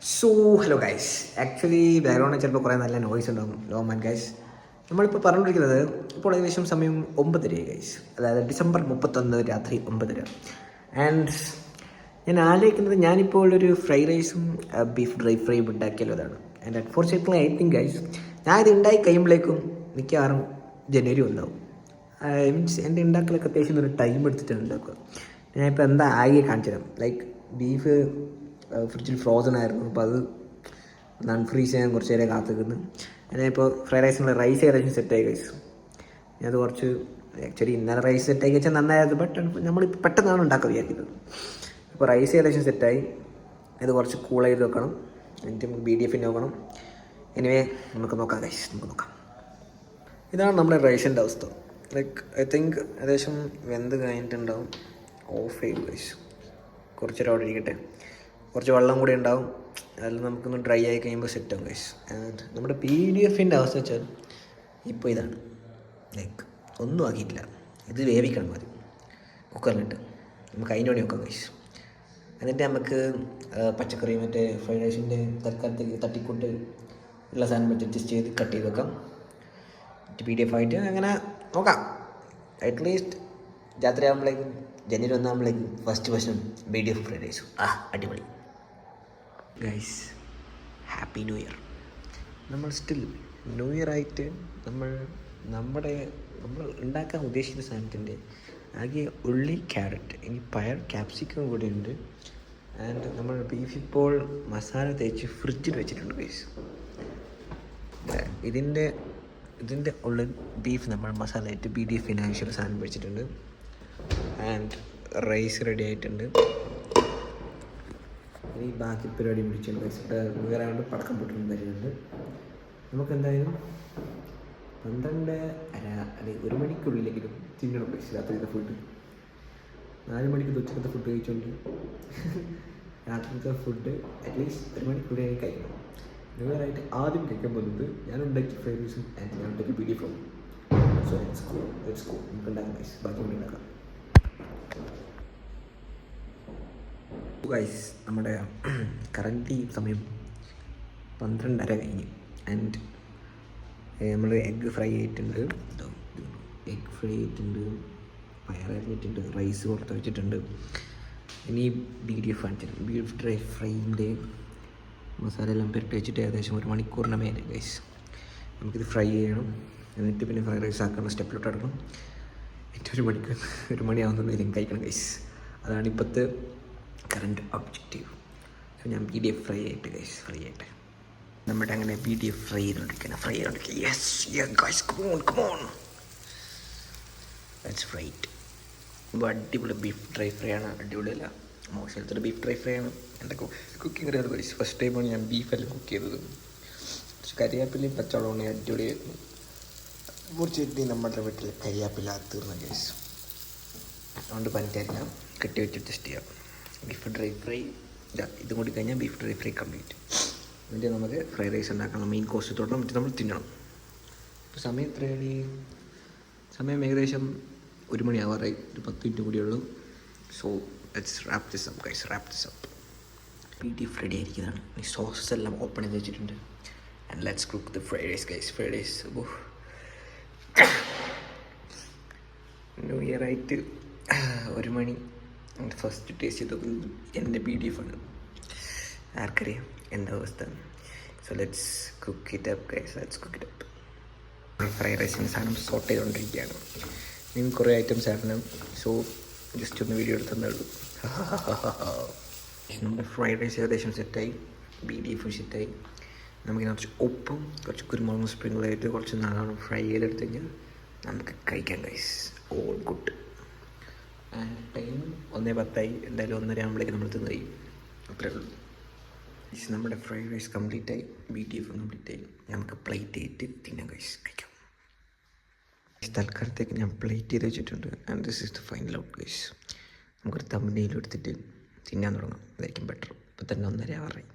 So hello guys, actually ബാക്ക്ഗ്രൗണ്ടിൽ ചിലപ്പോൾ കുറേ നല്ല നോയ്സ് ഉണ്ടാകും. ലോമൻ ഗൈസ്, നമ്മളിപ്പോൾ പറഞ്ഞുകൊണ്ടിരിക്കുന്നത് ഇപ്പോൾ ഏകദേശം സമയം 9:30 ഗൈസ്, അതായത് ഡിസംബർ 31 രാത്രി 9:30. ആൻഡ് ഞാൻ ആലോചിക്കുന്നത് ഞാനിപ്പോൾ ഒരു ഫ്രൈഡ് റൈസും ബീഫ് ഡ്രൈ ഫ്രൈയും ഉണ്ടാക്കിയല്ലോ അതാണ്. And unfortunately I think guys, ഞാൻ ഇത് ഉണ്ടായി കഴിയുമ്പോഴേക്കും മിക്കവാറും ജനുവരി ഉണ്ടാവും. മീൻസ് എൻ്റെ ഉണ്ടാക്കലൊക്കെ അത്യാവശ്യം ഒരു ടൈം എടുത്തിട്ടാണ് ഉണ്ടാക്കുക. ഞാനിപ്പോൾ എന്താ ആകെ കാണിച്ചു തരാം. ലൈക്ക് ബീഫ് ഫ്രിഡ്ജിൽ ഫ്രോസൺ ആയിരുന്നു, അപ്പോൾ അത് ഫ്രീസ് ചെയ്യാൻ കുറച്ച് നേരം കാത്തിക്കുന്നു. ഞാനിപ്പോൾ ഫ്രൈഡ് റൈസിനുള്ള റൈസ് ഏകദേശം സെറ്റായി കഴിച്ചു. ഞാനത് കുറച്ച് ആക്ച്വലി ഇന്നലെ റൈസ് സെറ്റായി വെച്ചാൽ നന്നായത്, ബട്ട് നമ്മൾ പെട്ടെന്നാണ് ഉണ്ടാക്കുക വിചാരിക്കുന്നത്. അപ്പോൾ റൈസ് ഏകദേശം സെറ്റായി. ഇത് കുറച്ച് കൂൾ ചെയ്ത് വെക്കണം, എന്നിട്ട് നമുക്ക് BDF നോക്കണം. എനിവേ നമുക്ക് നോക്കാം ഗൈസ്, നമുക്ക് നോക്കാം. ഇതാണ് നമ്മുടെ റൈസിൻ്റെ അവസ്ഥ. ലൈക്ക് ഐ തിങ്ക് ഏകദേശം വെന്ത് കഴിഞ്ഞിട്ടുണ്ടാവും. ഓഫ് ചെയ്ത് ഗൈസ്, കുറച്ച് നേരം അവിടെ ഇരിക്കട്ടെ. കുറച്ച് വെള്ളം കൂടി ഉണ്ടാവും, അതിൽ നമുക്കൊന്ന് ഡ്രൈ ആയി കഴിയുമ്പോൾ സെറ്റാവും ഗൈസ്. ആൻഡ് നമ്മുടെ BDFൻ്റെ അവസ്ഥ വെച്ചാൽ ഇപ്പോൾ ഇതാണ്. ലൈക്ക് ഒന്നും ആക്കിയിട്ടില്ല, ഇത് വേവിക്കണം മതി കുക്കറിലിട്ട്. നമുക്ക് അതിൻ്റെ പണി നോക്കാം ഗൈസ്. എന്നിട്ട് നമുക്ക് പച്ചക്കറി മറ്റേ ഫ്രൈഡ് റൈസിൻ്റെ തൽക്കാലത്തേക്ക് തട്ടിക്കൂട്ട് ഉള്ള സാധനം വെച്ച് അഡ്ജസ്റ്റ് ചെയ്ത് കട്ട് ചെയ്ത് വെക്കാം. PDF ആയിട്ട് അങ്ങനെ നോക്കാം. അറ്റ്ലീസ്റ്റ് രാത്രി ആകുമ്പോഴേക്കും ജനുവരി 1 ഫസ്റ്റ് വർഷം BDF ഫ്രൈഡ് റൈസും അടിപൊളി ഗൈസ്. Happy new year. നമ്മൾ സ്റ്റിൽ ന്യൂ ഇയർ ആയിട്ട് നമ്മൾ ഉണ്ടാക്കാൻ ഉദ്ദേശിക്കുന്ന സാധനത്തിൻ്റെ ആകെ ഉള്ളി, ക്യാരറ്റ്, ഇനി പയർ, ക്യാപ്സിക്കം കൂടെ ഉണ്ട്. ആൻഡ് നമ്മൾ ബീഫ് ഇപ്പോൾ മസാല തേച്ച് ഫ്രിഡ്ജിൽ വെച്ചിട്ടുണ്ട് ഗൈസ്. ഇതിൻ്റെ ഉള്ളിൽ ബീഫ് നമ്മൾ മസാല ആയിട്ട് BDF ആവശ്യമുള്ള സാധനം വെച്ചിട്ടുണ്ട്. ആൻഡ് റൈസ് റെഡി ആയിട്ടുണ്ട്. ഇനി ബാക്കി പരിപാടി പിടിച്ചിട്ടുണ്ട് ഗൈസ്. വേറെ കൊണ്ട് പടക്കം പൊട്ടുന്ന വരുന്നുണ്ട്. നമുക്കെന്തായാലും 12:30 അല്ലെങ്കിൽ 1 മണിക്കുള്ളിലെങ്കിലും തിന്നണം ഗൈസ് രാത്രിയിലത്തെ ഫുഡ്. 4 മണിക്ക് ഉച്ചക്കത്തെ ഫുഡ് കഴിച്ചുകൊണ്ട് രാത്രിയിലത്തെ ഫുഡ് അറ്റ്ലീസ്റ്റ് 1 മണിക്കുള്ളിൽ കഴിക്കണം. നിങ്ങളായിട്ട് ആദ്യം കഴിക്കാൻ പോകുന്നത് ഞാൻ ഉണ്ടാക്കിയ ഫ്രൈഡ് റൈസും ആൻഡ് ഞാൻ ഉണ്ടാക്കിയ BDF. So let's go. നമുക്ക് ഉണ്ടാക്കാം ഗൈസ്, ബാക്കി കൂടി ഉണ്ടാക്കാം ഗൈസ്. നമ്മുടെ കറൻറ്റ്ലി സമയം 12:30 കഴിഞ്ഞ്. ആൻഡ് നമ്മൾ എഗ്ഗ് ഫ്രൈ ആയിട്ടുണ്ട്, പയർ അരിഞ്ഞിട്ടുണ്ട്, റൈസ് പുറത്ത് വെച്ചിട്ടുണ്ട്. ഇനി BDF കാണിച്ചിട്ടുണ്ട്. ബീഫ് ഡ്രൈ ഫ്രൈൻ്റെ മസാല എല്ലാം പുരട്ടി വെച്ചിട്ട് ഏകദേശം 1 മണിക്കൂറിന് മേലെ ഗൈസ്. നമുക്കിത് ഫ്രൈ ചെയ്യണം, എന്നിട്ട് പിന്നെ ഫ്രൈഡ് റൈസ് ആക്കുന്ന സ്റ്റെപ്പിലോട്ട് എടുക്കണം. ഏറ്റവും 1 മണിയാവുന്നതിലും കഴിക്കണം ഗൈസ്. അതാണ് ഇപ്പോഴത്തെ കറണ്ട് ഒബ്ജക്റ്റീവ്. ഞാൻ BDF ഫ്രൈ ആയിട്ട് നമ്മുടെ അങ്ങനെ BDF ഫ്രൈ ചെയ്തുകൊണ്ടിരിക്കുക. Yes guys, come on let's fry it. ഇപ്പോൾ അടിപൊളി ബീഫ് ഡ്രൈ ഫ്രൈ ആണ്. അടിപൊളിയല്ല, മോശത്തിൻ്റെ ബീഫ് ഡ്രൈ ഫ്രൈ ആണ്. എൻ്റെ കുക്കിംഗ് അറിയാതെ ഗൈസ്. ഫസ്റ്റ് ടൈമാണ് ഞാൻ ബീഫെല്ലാം കുക്ക് ചെയ്തത്. പക്ഷെ കരിയാപ്പിലയും പച്ചവളമാണ് അടിപൊളിയായിരുന്നു. കുറച്ച് നമ്മുടെ വീട്ടിൽ കരിയാപ്പില തീർന്ന ഗൈസ്, അതുകൊണ്ട് പനിറ്റാരില്ല. കെട്ടി വെച്ച് അഡ്ജസ്റ്റ് ചെയ്യാം. ബീഫ് ഡ്രൈ ഫ്രൈ ഇതും കൂടി കഴിഞ്ഞാൽ ബീഫ് ഡ്രൈ ഫ്രൈ കംപ്ലീറ്റ്. എന്നിട്ട് നമുക്ക് ഫ്രൈഡ് റൈസ് ഉണ്ടാക്കണം. മെയിൻ കോസ്റ്റ് തൊട്ട് എന്നിട്ട് നമ്മൾ തിന്നണം. ഇപ്പോൾ സമയം എത്രയാണ്? സമയം ഏകദേശം 1 മണിയാവാറായി. ഒരു 10 മിനിറ്റ് കൂടിയുള്ളൂ. So let's wrap this up guys, BDF ready ആയിരിക്കുന്നതാണ്. ഈ സോസസ് എല്ലാം ഓപ്പൺ ചെയ്ത് വെച്ചിട്ടുണ്ട്. And let's cook the fried rice guys. Fried rice new year ആയിട്ട് 1 മണി. ഫസ്റ്റ് ടേസ്റ്റ് ചെയ്ത് നോക്കുന്നത് എൻ്റെ BDF ആണ്. ആർക്കറിയാം എന്താ അവസ്ഥ. So let's cook it up guys, fried റൈസിൻ്റെ സാധനം സോർട്ട് ചെയ്തുകൊണ്ടിരിക്കുകയാണ്. നിങ്ങൾക്ക് കുറേ ഐറ്റംസ് ആയിരുന്നു. സോ ജസ്റ്റ് ഒന്ന് വീഡിയോ എടുത്തേ ഉള്ളൂ. നമ്മുടെ ഫ്രൈഡ് റൈസ് ഏകദേശം സെറ്റായി, BDF സെറ്റായി. നമുക്ക് കുറച്ച് ഉപ്പും കുറച്ച് കുരുമുളകും സ്പ്രിങ്കിളായിട്ട് കുറച്ച് നാളെ ഫ്രൈ ചെയ്തെടുത്ത് കഴിഞ്ഞാൽ നമുക്ക് കഴിക്കാം guys. All good. And time 1:10. എന്തായാലും 1:30 ആകുമ്പോഴേക്കും നമ്മൾ തിന്ന് കഴിയും. അത്രേ ഉള്ളൂ. നമ്മുടെ ഫ്രൈഡ് റൈസ് കംപ്ലീറ്റ് ആയി, BDF കംപ്ലീറ്റ് ആയി. നമുക്ക് പ്ലേറ്റ് ചെയ്തിട്ട് തിന്നാം ഗൈസ്, കഴിക്കാം. തൽക്കാലത്തേക്ക് ഞാൻ പ്ലേറ്റ് ചെയ്ത് വെച്ചിട്ടുണ്ട്. And this is the final out guys. നമുക്കൊരു തമ്പനെയിൽ എടുത്തിട്ട് തിന്നാൻ തുടങ്ങാം, അതായിരിക്കും ബെറ്റർ. ഇപ്പം തന്നെ 1:30 ആവാറായി.